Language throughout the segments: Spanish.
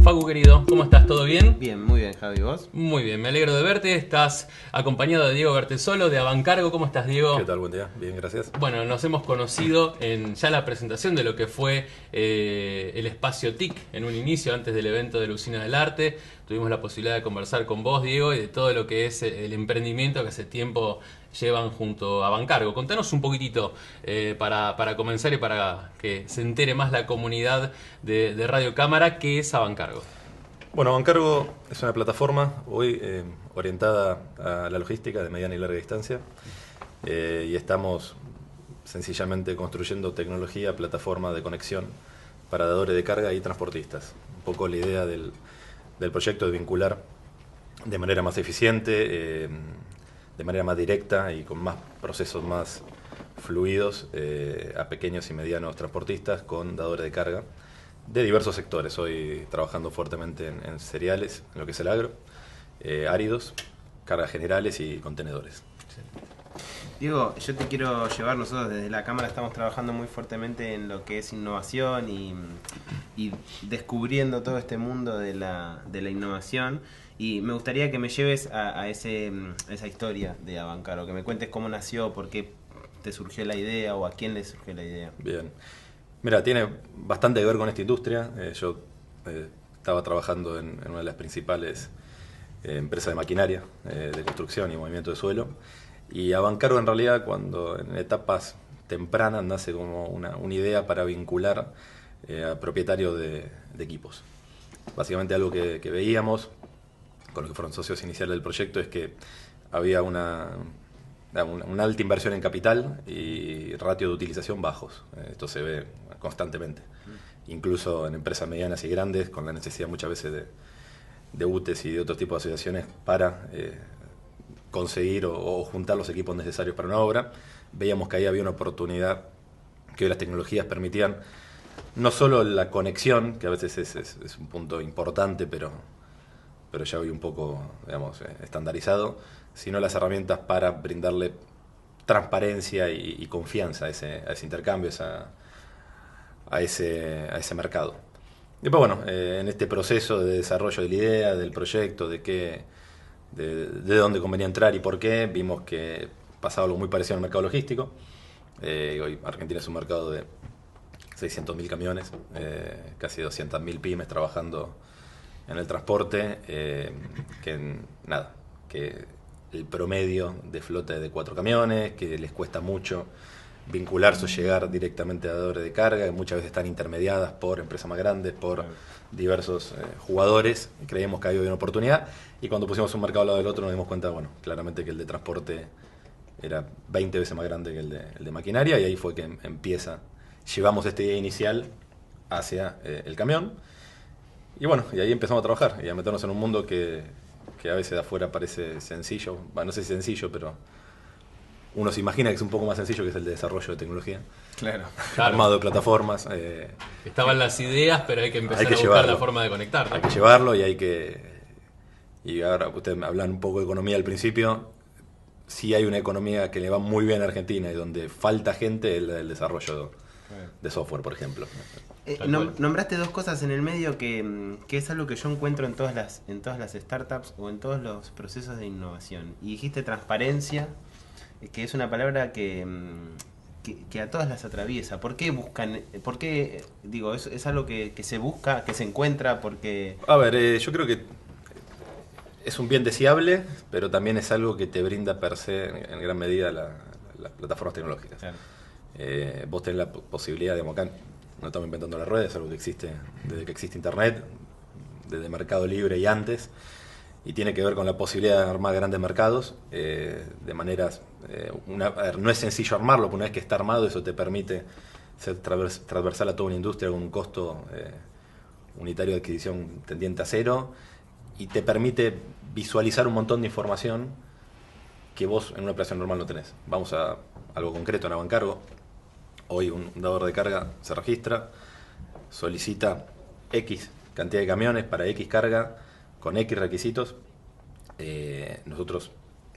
Facu querido, ¿cómo estás? ¿Todo bien? Bien, muy bien, Javi, ¿vos? Muy bien, me alegro de verte. Estás acompañado de Diego Bertesolo de Avancargo. ¿Cómo estás, Diego? ¿Qué tal? Buen día. Bien, gracias. Bueno, nos hemos conocido en ya la presentación de lo que fue el espacio TIC en un inicio, antes del evento de la Usina del Arte. Tuvimos la posibilidad de conversar con vos, Diego, y de todo lo que es el emprendimiento que hace tiempo llevan junto a Avancargo. Contanos un poquitito para comenzar y para que se entere más la comunidad de Radio Cámara, ¿qué es Avancargo? Bueno, Avancargo es una plataforma hoy orientada a la logística de mediana y larga distancia y estamos sencillamente construyendo tecnología, plataforma de conexión para dadores de carga y transportistas. Un poco la idea del proyecto es vincular de manera más eficiente, de manera más directa y con más procesos más fluidos a pequeños y medianos transportistas con dadores de carga de diversos sectores. Hoy trabajando fuertemente en cereales, en lo que es el agro, áridos, cargas generales y contenedores. Diego, yo te quiero llevar, nosotros desde la Cámara estamos trabajando muy fuertemente en lo que es innovación y descubriendo todo este mundo de la innovación. Y me gustaría que me lleves a esa historia de Avancargo, que me cuentes cómo nació, por qué te surgió la idea o a quién le surgió la idea. Bien. Mira, tiene bastante que ver con esta industria. Yo estaba trabajando en una de las principales empresas de maquinaria, de construcción y movimiento de suelo. Y Avancargo en realidad, cuando en etapas tempranas nace como una idea para vincular a propietarios de equipos. Básicamente algo que veíamos con los que fueron socios iniciales del proyecto es que había una alta inversión en capital y ratio de utilización bajos. Esto se ve constantemente, incluso en empresas medianas y grandes, con la necesidad muchas veces de UTES y de otro tipo de asociaciones para conseguir o juntar los equipos necesarios para una obra. Veíamos que ahí había una oportunidad que hoy las tecnologías permitían, no solo la conexión, que a veces es un punto importante, pero ya hoy un poco, digamos, estandarizado, sino las herramientas para brindarle transparencia y confianza a ese intercambio, a ese mercado. Después, bueno, en este proceso de desarrollo de la idea, del proyecto, de dónde convenía entrar y por qué, vimos que pasaba algo muy parecido al mercado logístico. Hoy Argentina es un mercado de 600.000 camiones, casi 200.000 pymes trabajando en el transporte, que el promedio de flota es de 4 camiones, que les cuesta mucho vincularse o llegar directamente a dadores de carga, que muchas veces están intermediadas por empresas más grandes, por diversos jugadores. Creemos que ahí había una oportunidad y cuando pusimos un mercado al lado del otro nos dimos cuenta, bueno, claramente que el de transporte era 20 veces más grande que el de maquinaria, y ahí fue que llevamos esta idea inicial hacia el camión. Y bueno, y ahí empezamos a trabajar y a meternos en un mundo que a veces de afuera parece sencillo. Bueno, no sé si sencillo, pero uno se imagina que es un poco más sencillo, que es el de desarrollo de tecnología. Claro. Armado de plataformas. Estaban las ideas, pero hay que empezar a buscar llevarlo. la forma de conectar, ¿no? Hay que llevarlo y ahora ustedes hablan un poco de economía al principio. Sí hay una economía que le va muy bien a Argentina y donde falta gente, el desarrollo de software, por ejemplo. Nombraste dos cosas en el medio que es algo que yo encuentro en todas las startups o en todos los procesos de innovación. Y dijiste transparencia, que es una palabra que a todas las atraviesa. ¿Por qué buscan? ¿Por qué, digo, es algo que se busca, que se encuentra? Porque... A ver, yo creo que es un bien deseable, pero también es algo que te brinda per se en gran medida las plataformas tecnológicas. Claro. Vos tenés la posibilidad de, acá no estamos inventando la rueda, es algo que existe desde que existe Internet, desde Mercado Libre y antes, y tiene que ver con la posibilidad de armar grandes mercados de maneras... no es sencillo armarlo, pero una vez que está armado eso te permite ser transversal a toda una industria con un costo unitario de adquisición tendiente a cero, y te permite visualizar un montón de información que vos en una operación normal no tenés. Vamos a algo concreto en Avancargo. Hoy un dador de carga se registra, solicita X cantidad de camiones para X carga con X requisitos. Nosotros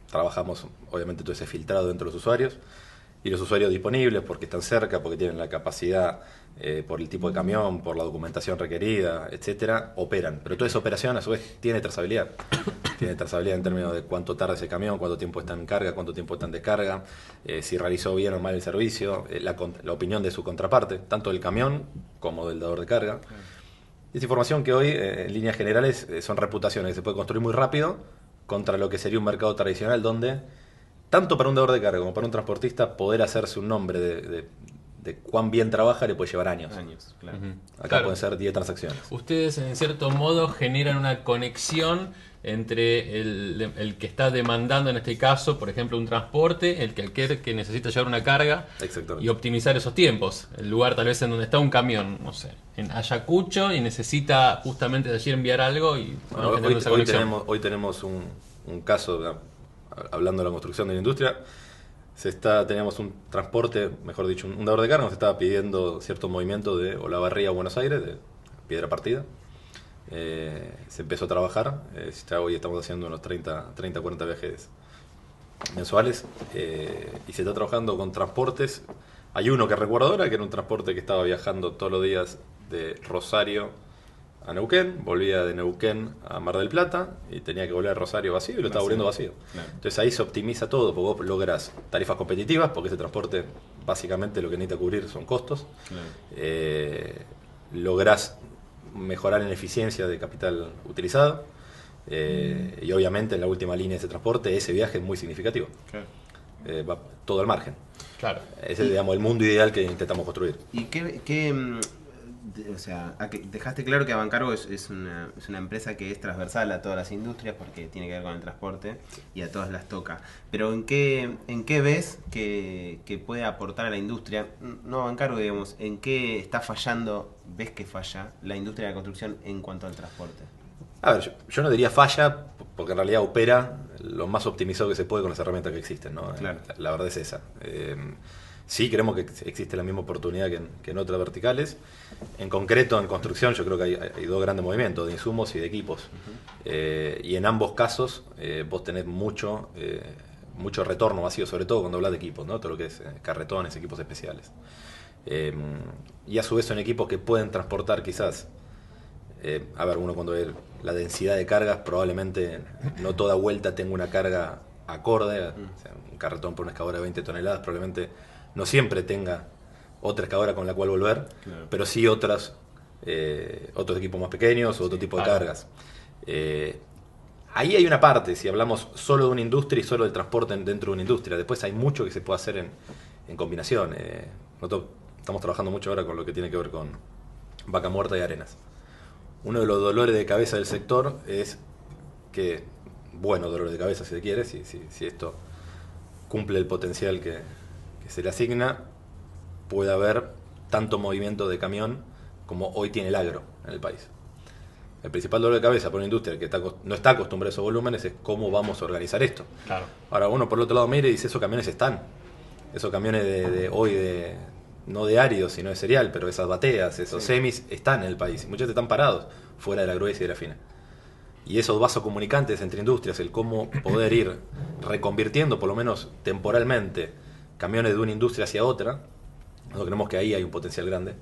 trabajamos obviamente todo ese filtrado dentro de los usuarios y los usuarios disponibles porque están cerca, porque tienen la capacidad, por el tipo de camión, por la documentación requerida, etcétera, operan. Pero toda esa operación a su vez tiene trazabilidad. Tiene trazabilidad en términos de cuánto tarda ese camión, cuánto tiempo está en carga, cuánto tiempo está en descarga, si realizó bien o mal el servicio, la opinión de su contraparte, tanto del camión como del dador de carga. Esa información que hoy, en líneas generales, son reputaciones que se puede construir muy rápido contra lo que sería un mercado tradicional donde, tanto para un dador de carga como para un transportista, poder hacerse un nombre de cuán bien trabaja le puede llevar años. Claro. Acá Claro. pueden ser 10 transacciones. Ustedes, en cierto modo, generan una conexión entre el que está demandando, en este caso, por ejemplo, un transporte, el que necesita llevar una carga Exactamente. y optimizar esos tiempos. El lugar tal vez en donde está un camión, no sé, en Ayacucho y necesita justamente de allí enviar algo y Bueno, generar esa conexión. hoy tenemos un caso, hablando de la construcción de la industria, teníamos un transporte, mejor dicho, un dador de carga, nos estaba pidiendo cierto movimiento de Olavarría a Buenos Aires, de piedra partida. Se empezó a trabajar, ya hoy estamos haciendo unos 30, 40 viajes mensuales, y se está trabajando con transportes. Hay uno que recuerdo ahora, que era un transporte que estaba viajando todos los días de Rosario a Neuquén, volvía de Neuquén a Mar del Plata y tenía que volver a Rosario vacío y lo estaba volviendo vacío. Claro. Entonces ahí se optimiza todo, porque vos lográs tarifas competitivas, porque ese transporte básicamente lo que necesita cubrir son costos. Claro. Lográs mejorar en eficiencia de capital utilizado, y obviamente en la última línea de ese transporte ese viaje es muy significativo. Claro. Va todo al margen. Claro. Ese es, digamos, el mundo ideal que intentamos construir. ¿Y o sea, dejaste claro que Avantcargo es una empresa que es transversal a todas las industrias porque tiene que ver con el transporte y a todas las toca? Pero ¿en qué ves que puede aportar a la industria? No Avantcargo, digamos, ¿en qué está fallando, ves que falla la industria de la construcción en cuanto al transporte? A ver, yo no diría falla, porque en realidad opera lo más optimizado que se puede con las herramientas que existen, ¿no? Claro. La verdad es esa. Sí, creemos que existe la misma oportunidad que en otras verticales. En concreto, en construcción, yo creo que hay dos grandes movimientos, de insumos y de equipos. Y en ambos casos, vos tenés mucho retorno vacío, sobre todo cuando hablas de equipos, ¿no? Todo lo que es carretones, equipos especiales. Y a su vez son equipos que pueden transportar quizás... a ver, uno cuando ve la densidad de cargas, probablemente no toda vuelta tenga una carga acorde. O sea, un carretón por una excavadora de 20 toneladas probablemente no siempre tenga otra excavadora con la cual volver, Claro. pero sí otros equipos más pequeños o otro tipo de claro. cargas. Ahí hay una parte, si hablamos solo de una industria y solo del transporte dentro de una industria. Después hay mucho que se puede hacer en combinación. Nosotros estamos trabajando mucho ahora con lo que tiene que ver con vaca muerta y arenas. Uno de los dolores de cabeza del sector es que, bueno, dolor de cabeza si se quiere, si esto cumple el potencial que se le asigna, puede haber tanto movimiento de camión como hoy tiene el agro en el país. El principal dolor de cabeza para una industria que no está acostumbrada a esos volúmenes es cómo vamos a organizar esto. Claro. Ahora uno por el otro lado mira y dice, esos camiones están. Esos camiones de hoy, no de áridos, sino de cereal, pero esas bateas, esos semis, están en el país. Muchos están parados fuera de la gruesa y de la fina. Y esos vasos comunicantes entre industrias, el cómo poder ir reconvirtiendo, por lo menos temporalmente, camiones de una industria hacia otra, nosotros creemos que ahí hay un potencial grande,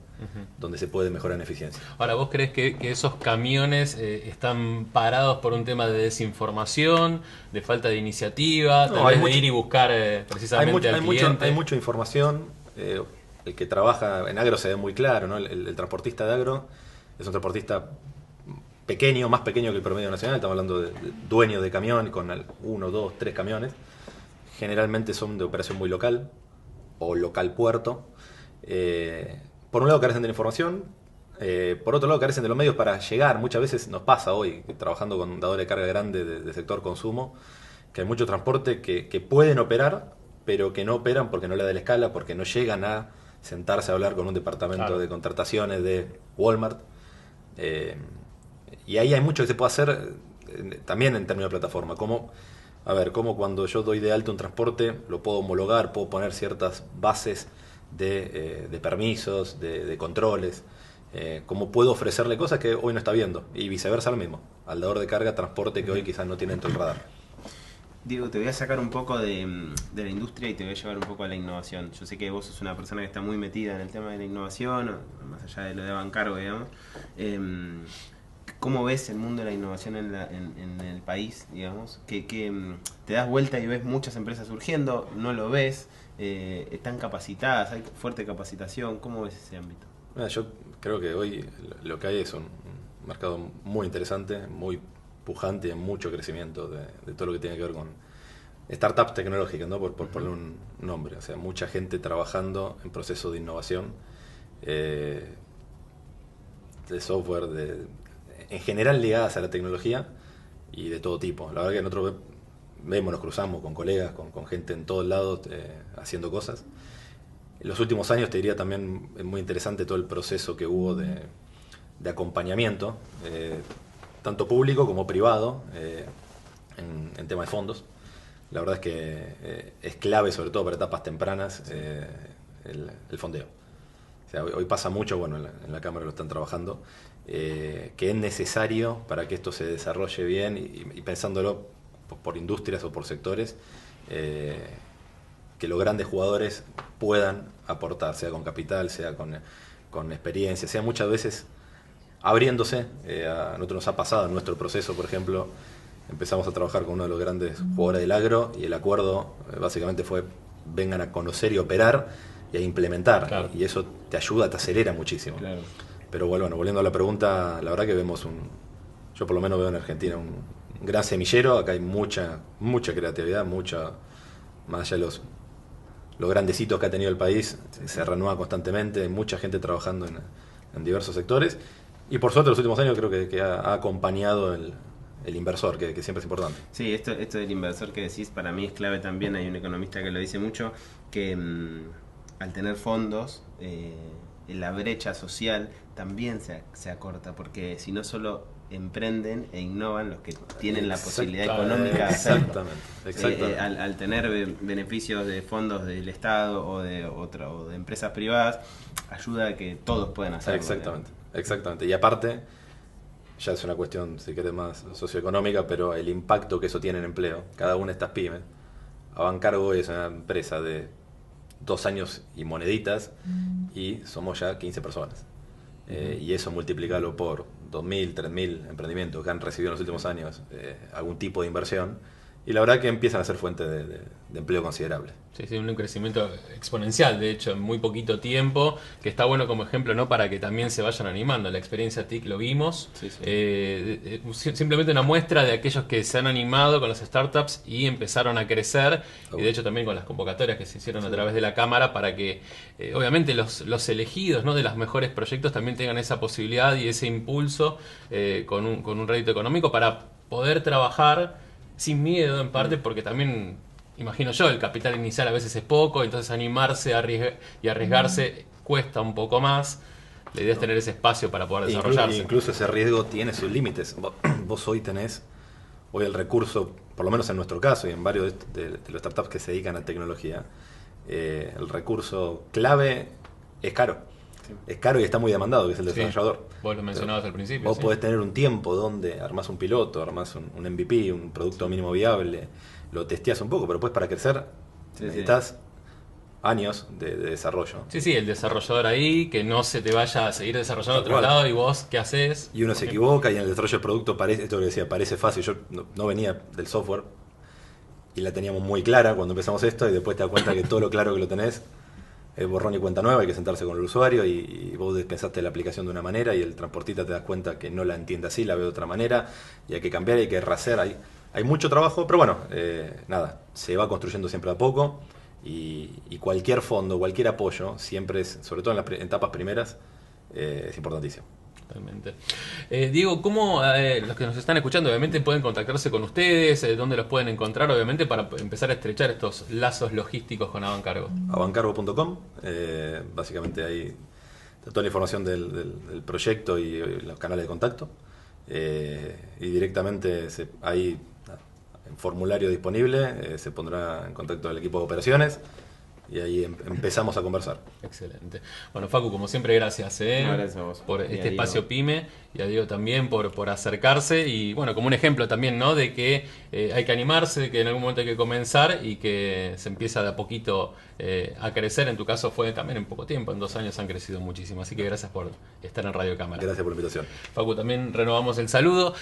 donde se puede mejorar en eficiencia. Ahora, ¿vos crees que esos camiones están parados por un tema de desinformación, de falta de iniciativa, No, tal hay vez mucho- de ir y buscar precisamente al cliente? Hay mucha información. El que trabaja en agro se ve muy claro, ¿no? El transportista de agro es un transportista pequeño, más pequeño que el promedio nacional. Estamos hablando de dueños de camión con 1, 2, 3 camiones. Generalmente son de operación muy local o local puerto. Por un lado carecen de la información, por otro lado carecen de los medios para llegar. Muchas veces nos pasa hoy, trabajando con dadores de carga grande de sector consumo, que hay mucho transporte que pueden operar, pero que no operan porque no le da la escala, porque no llegan a sentarse a hablar con un departamento Claro. de contrataciones de Walmart. Y ahí hay mucho que se puede hacer también en términos de plataforma. Como cuando yo doy de alta un transporte, lo puedo homologar, puedo poner ciertas bases de permisos, de controles. Cómo puedo ofrecerle cosas que hoy no está viendo. Y viceversa lo mismo. Al dador de carga, transporte que hoy quizás no tiene dentro del radar. Diego, te voy a sacar un poco de la industria y te voy a llevar un poco a la innovación. Yo sé que vos sos una persona que está muy metida en el tema de la innovación, más allá de lo de Bancargo, digamos. ¿Cómo ves el mundo de la innovación en el país, digamos? Que te das vuelta y ves muchas empresas surgiendo, no lo ves, están capacitadas, hay fuerte capacitación. ¿Cómo ves ese ámbito? Yo creo que hoy lo que hay es un mercado muy interesante, muy pujante, mucho crecimiento de todo lo que tiene que ver con startups tecnológicas, ¿no? Por poner un nombre. O sea, mucha gente trabajando en procesos de innovación, de software, en general ligadas a la tecnología y de todo tipo. La verdad que nosotros vemos, nos cruzamos con colegas, con gente en todos lados haciendo cosas. En los últimos años te diría también es muy interesante todo el proceso que hubo de acompañamiento, tanto público como privado, en tema de fondos. La verdad es que es clave, sobre todo para etapas tempranas, el fondeo. O sea, hoy pasa mucho, bueno, en la Cámara lo están trabajando, que es necesario para que esto se desarrolle bien y pensándolo por industrias o por sectores, que los grandes jugadores puedan aportar, sea con capital, sea con experiencia, sea muchas veces abriéndose. A nosotros nos ha pasado en nuestro proceso, por ejemplo, empezamos a trabajar con uno de los grandes jugadores del agro y el acuerdo básicamente fue vengan a conocer y operar y a implementar. Claro. Y eso te ayuda, te acelera muchísimo. Claro. Pero bueno, volviendo a la pregunta, la verdad que vemos yo por lo menos veo en Argentina un gran semillero. Acá hay mucha creatividad, más allá de los grandecitos que ha tenido el país, se renueva constantemente, hay mucha gente trabajando en diversos sectores y por suerte en los últimos años creo que ha acompañado el inversor, que siempre es importante. Sí, esto del inversor que decís para mí es clave también. Hay un economista que lo dice mucho, que al tener fondos, la brecha social también se acorta, porque si no solo emprenden e innovan los que tienen la posibilidad económica de hacerlo. Exactamente. Al tener beneficios de fondos del Estado o de empresas privadas, ayuda a que todos puedan hacerlo. Exactamente. Y aparte, ya es una cuestión, si querés, más socioeconómica, pero el impacto que eso tiene en empleo, cada una de estas pymes. Bancargo es una empresa de 2 años y moneditas y somos ya 15 personas. Y eso multiplicarlo por 2.000, 3.000 emprendimientos que han recibido en los últimos años algún tipo de inversión, y la verdad que empiezan a ser fuente de empleo considerable. Sí, un crecimiento exponencial, de hecho, en muy poquito tiempo, que está bueno como ejemplo, ¿no? Para que también se vayan animando. La experiencia TIC lo vimos, simplemente una muestra de aquellos que se han animado con las startups y empezaron a crecer, y de hecho también con las convocatorias que se hicieron a través de la Cámara para que obviamente los elegidos, ¿no? De los mejores proyectos también tengan esa posibilidad y ese impulso con un rédito económico para poder trabajar sin miedo, en parte, porque también, imagino yo, el capital inicial a veces es poco, entonces animarse y arriesgarse cuesta un poco más. La idea es tener ese espacio para poder desarrollarse. Incluso ese riesgo tiene sus límites. Vos hoy tenés el recurso, por lo menos en nuestro caso y en varios de los startups que se dedican a tecnología, el recurso clave es caro. Es caro y está muy demandado, que es el desarrollador. Vos lo mencionabas al principio. Vos podés tener un tiempo donde armás un piloto, armás un MVP, un producto mínimo viable, lo testeás un poco, pero después para crecer necesitas años de desarrollo. Sí, el desarrollador ahí, que no se te vaya a seguir desarrollando a otro lado, y vos, ¿qué haces? Y uno se equivoca y en el desarrollo del producto esto que decía, parece fácil. Yo no venía del software y la teníamos muy clara cuando empezamos esto, y después te das cuenta que todo lo claro que lo tenés es borrón y cuenta nueva, hay que sentarse con el usuario y vos pensaste la aplicación de una manera y el transportista te das cuenta que no la entiende así, la ve de otra manera y hay que cambiar, hay que rasear, hay mucho trabajo, pero bueno, nada, se va construyendo siempre a poco y cualquier fondo, cualquier apoyo, siempre es, sobre todo en las etapas primeras, es importantísimo. Totalmente. Diego, ¿cómo los que nos están escuchando obviamente pueden contactarse con ustedes? ¿Dónde los pueden encontrar obviamente para empezar a estrechar estos lazos logísticos con Abancargo? Abancargo.com, básicamente ahí está toda la información del proyecto y los canales de contacto, y directamente hay un formulario disponible, se pondrá en contacto el equipo de operaciones y ahí empezamos a conversar. Excelente. Bueno, Facu, como siempre, gracias, No, gracias a vos. por Y a este Diego. espacio PYME, y a Diego también por acercarse, y bueno, como un ejemplo también, ¿no? De que hay que animarse, de que en algún momento hay que comenzar y que se empieza de a poquito a crecer. En tu caso fue también en poco tiempo, en 2 años han crecido muchísimo, así que gracias por estar en Radio Cámara. Gracias por la invitación. Facu, también renovamos el saludo.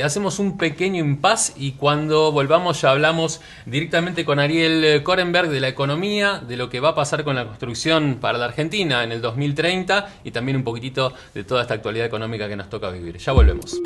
Hacemos un pequeño impasse y cuando volvamos ya hablamos directamente con Ariel Korenberg de la economía, de lo que va a pasar con la construcción para la Argentina en el 2030 y también un poquitito de toda esta actualidad económica que nos toca vivir. Ya volvemos.